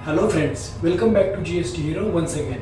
Hello friends, welcome back to GST hero once again.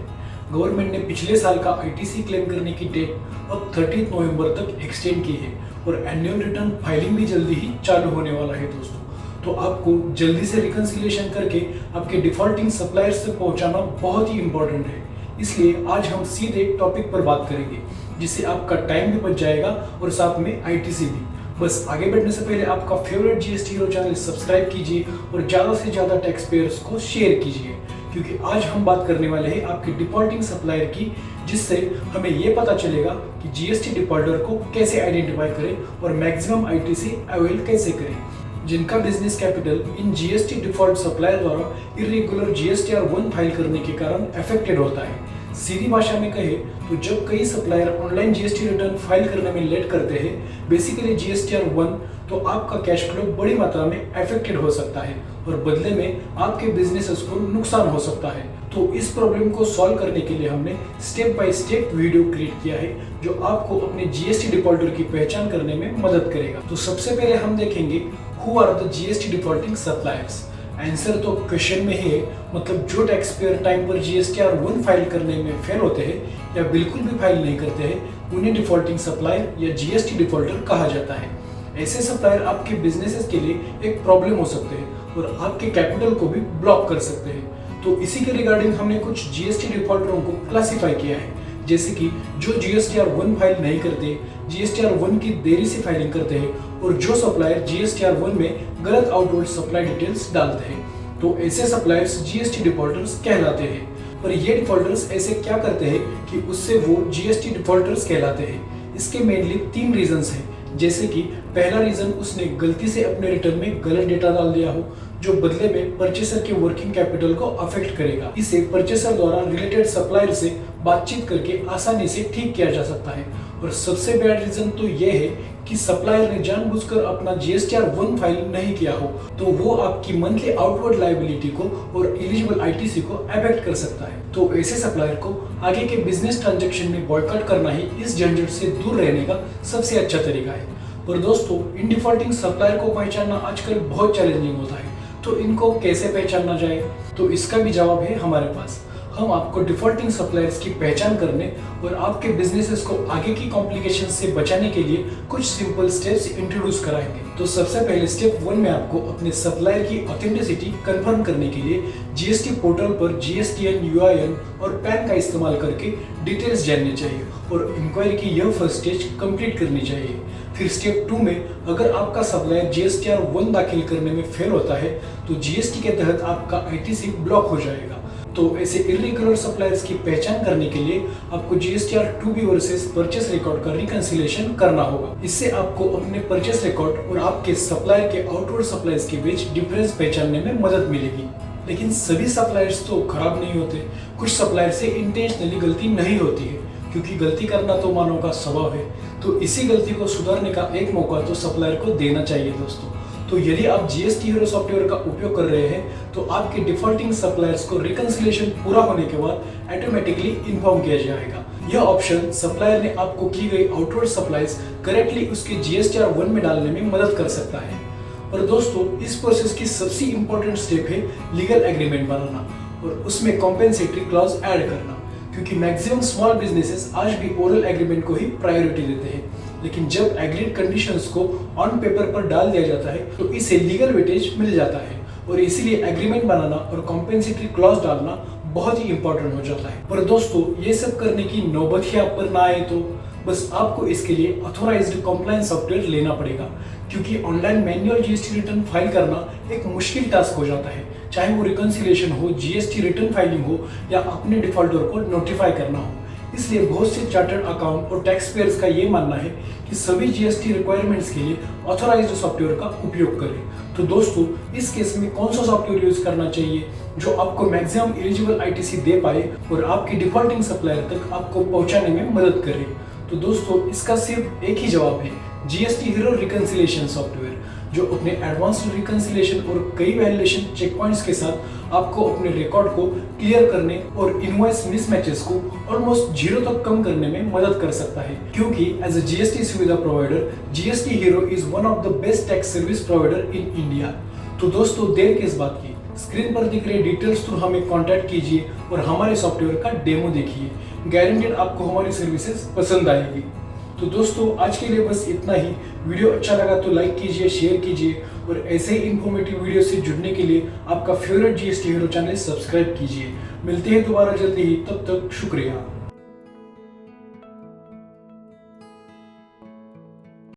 Government ने पिछले साल का आईटीसी क्लेम करने की डेट अब 30 नवंबर तक एक्सटेंड की है और एनुअल रिटर्न फाइलिंग भी जल्दी ही चालू होने वाला है दोस्तों। तो आपको जल्दी से रिकंसिलिएशन करके आपके डिफॉल्टिंग सप्लायर्स तक पहुंचाना बहुत ही इंपॉर्टेंट है। इसलिए आज हम सीधे टॉपिक पर बात करेंगे, जिससे आपका टाइम भी बच जाएगा और साथ में आईटीसी भी। बस आगे बढ़ने से पहले आपका favourite GST hero channel subscribe कीजिए और ज़्यादा से ज़्यादा टैक्स पेयर्स को शेयर कीजिए, क्योंकि आज हम बात करने वाले हैं आपके डिफॉल्टिंग सप्लायर की, जिससे हमें ये पता चलेगा कि जीएसटी डिफॉल्टर को कैसे आइडेंटिफाई करें और मैक्सिमम आईटीसी अवेल कैसे करें। जिनका business capital in GST default supplier द्वारा इरेगुलर जीएसटीआर 1 फाइल करने के कारण अफेक्टेड होता है। सीधी भाषा में कहे तो जब कई supplier online GST return file करने में लेट करते हैं, बेसिकली जीएसटीआर 1, तो आपका कैश फ्लो बड़ी मात्रा में अफेक्टेड हो सकता है और बदले में आपके बिजनेसेस को नुकसान हो सकता है। तो इस प्रॉब्लम को सॉल्व करने के लिए हमने step by step video create किया है, जो आपको अपने जीएसटी डिफॉल्टर की पहचान करने में मदद करेगा। तो सबसे पहले हम देखेंगे who are the GST defaulting suppliers. Answer तो क्वेश्चन में है, मतलब जो टैक्स पेयर टाइम पर जीएसटीआर 1 फाइल करने में फेल होते हैं या बिल्कुल भी फाइल नहीं करते हैं, उन्हें डिफॉल्टिंग सप्लायर या जीएसटी डिफॉल्टर कहा जाता है। ऐसे सप्लायर आपके बिजनेसेस के लिए एक प्रॉब्लम हो सकते हैं और आपके कैपिटल को भी ब्लॉक कर सकते हैं। तो इसी के रिगार्डिंग हमने कुछ जीएसटी डिफॉल्टरों को क्लासिफाई किया है, जैसे कि जो जीएसटीआर 1 फाइल नहीं करते, जीएसटीआर 1 की देरी से फाइलिंग करते हैं और जो सप्लायर जीएसटीआर 1 में गलत आउटवर्ड सप्लाई डिटेल्स डालते हैं। तो ऐसे सप्लायर्स जीएसटी डिफॉल्टर्स कहलाते हैं। पर ये डिफॉल्टर्स ऐसे क्या करते हैं कि उससे वो जीएसटी डिफॉल्टर्स कहलाते हैं? इसके मेनली 3 रीजंस हैं। जैसे कि पहला रीजन, उसने गलती से अपने रिटर्न में गलत डेटा डाल दिया हो, जो बदले में परचेसर के वर्किंग कैपिटल को अफेक्ट करेगा। इसे परचेसर द्वारा रिलेटेड सप्लायर से बातचीत करके आसानी से ठीक किया जा सकता है। और सबसे बैड रीजन तो यह है कि सप्लायर ने जानबूझकर अपना जीएसटीआर 1 फाइल नहीं किया हो, तो वो आपकी मंथली आउटवर्ड लायबिलिटी को और एलिजिबल आईटीसी को अफेक्ट कर सकता है। तो ऐसे सप्लायर को आगे के बिजनेस ट्रांजैक्शन में बॉयकॉट करना ही इस झंझट से दूर रहने का सबसे अच्छा तरीका है। पर दोस्तों, इन डिफॉल्टिंग सप्लायर को पहचानना आजकल बहुत चैलेंजिंग होता है, तो इनको कैसे पहचानना जाए? तो इसका भी जवाब है हमारे पास। हम आपको डिफॉल्टिंग सप्लायर्स की पहचान करने और आपके बिजनेसेस को आगे की कॉम्प्लिकेशन से बचाने के लिए कुछ सिंपल स्टेप्स इंट्रोड्यूस कराएंगे। तो सबसे पहले स्टेप 1 में आपको अपने सप्लायर की ऑथेंटिसिटी कंफर्म करने के लिए जीएसटी पोर्टल पर जीएसटीएन, यूआईएन और पैन का इस्तेमाल करके डिटेल्स जाननी चाहिए और इंक्वायरी की यह फर्स्ट स्टेज कंप्लीट करनी चाहिए। फिर स्टेप 2 में अगर आपका सप्लायर जीएसटीआर 1 दाखिल करने में फेल होता है, तो जीएसटी के तहत आपका आईटीसी ब्लॉक हो जाएगा। तो ऐसे इरेगुलर सप्लायर्स की पहचान करने के लिए आपको GSTR 2B versus purchase record का रिकंसिलिएशन करना होगा। इससे आपको अपने परचेस रिकॉर्ड और आपके सप्लायर के आउटवर्ड सप्लायर्स के बीच डिफरेंस पहचानने में मदद मिलेगी। लेकिन सभी सप्लायर्स तो खराब नहीं होते। कुछ सप्लायर से इंटेंशनली गलती नहीं होती है, क्योंकि गलती करना तो मानव का स्वभाव है। तो इसी गलती को सुधारने का एक मौका तो सप्लायर को देना चाहिए दोस्तों। तो यदि आप जीएसटी हीरो सॉफ्टवेयर का उपयोग कर रहे हैं, तो आपके डिफॉल्टिंग सप्लायर्स को रिकंसिलिएशन पूरा होने के बाद ऑटोमेटिकली इन्फॉर्म किया जाएगा। यह ऑप्शन सप्लायर ने आपको की गई आउटवर्ड सप्लाईज करेक्टली उसके जीएसटीआर 1 में डालने में मदद कर सकता है। और दोस्तों, इस प्रोसेस की सबसे इंपॉर्टेंट स्टेप है लीगल एग्रीमेंट बनाना और उसमें कॉम्पेंसेटरी क्लॉज ऐड करना, क्योंकि मैक्सिमम स्मॉल बिजनेसेस आज भी ओरल एग्रीमेंट को ही प्रायोरिटी देते हैं। लेकिन जब एग्रीड कंडीशंस को ऑन पेपर पर डाल दिया जाता है, तो इसे लीगल वेटेज मिल जाता है और इसीलिए एग्रीमेंट बनाना और कॉम्पेंसेटरी क्लॉज डालना बहुत ही इंपॉर्टेंट हो जाता है। पर दोस्तों, ये सब करने की नौबत ही आप पर ना आए तो बस आपको इसके लिए ऑथोराइज्ड कंप्लायंस सॉफ्टवेयर लेना पड़ेगा, क्योंकि online manual GST return file करना एक मुश्किल टास्क हो जाता है, चाहे वो रिकंसिलिएशन हो, जीएसटी रिटर्न फाइलिंग हो या अपने डिफॉल्टर को नोटिफाई करना हो। इसलिए बहुत से चार्टर्ड अकाउंट और टैक्स पेयर्स का ये मानना है कि सभी जीएसटी रिक्वायरमेंट्स के लिए ऑथोराइज्ड सॉफ्टवेयर का उपयोग करें। तो दोस्तों, इस केस में कौन सा सॉफ्टवेयर यूज करना चाहिए जो आपको मैक्सिमम एलिजिबल आईटीसी दे पाए और आपकी डिफॉल्टिंग सप्लायर तक आपको पहुंचाने में मदद करे? तो दोस्तों, इसका सिर्फ एक ही जवाब है, जीएसटी हीरो रिकंसिलिएशन सॉफ्टवेयर, जो अपने एडवांस्ड रिकंसिलिएशन और कई वैलिडेशन चेक पॉइंट्स के साथ आपको अपने रिकॉर्ड को क्लियर करने और इनवॉइस मिसमैचेस को ऑलमोस्ट 0 तक कम करने में मदद कर सकता है। क्योंकि एज अ जीएसटी सुविधा provider, GST hero is one of the best tax service provider in India. तो दोस्तों, देर किस बात की, स्क्रीन पर दिख रहे डिटेल्स थ्रू हमें कांटेक्ट कीजिए और हमारे सॉफ्टवेयर का डेमो देखिए। गारंटेड आपको हमारी सर्विसेज पसंद आएगी। तो दोस्तों आज के लिए बस इतना ही। वीडियो अच्छा लगा तो लाइक कीजिए, शेयर कीजिए और ऐसे ही इन्फॉर्मेटिव वीडियो से जुड़ने के लिए आपका favourite GST hero channel subscribe कीजिए। मिलते हैं दोबारा जल्दी ही, तब तक शुक्रिया।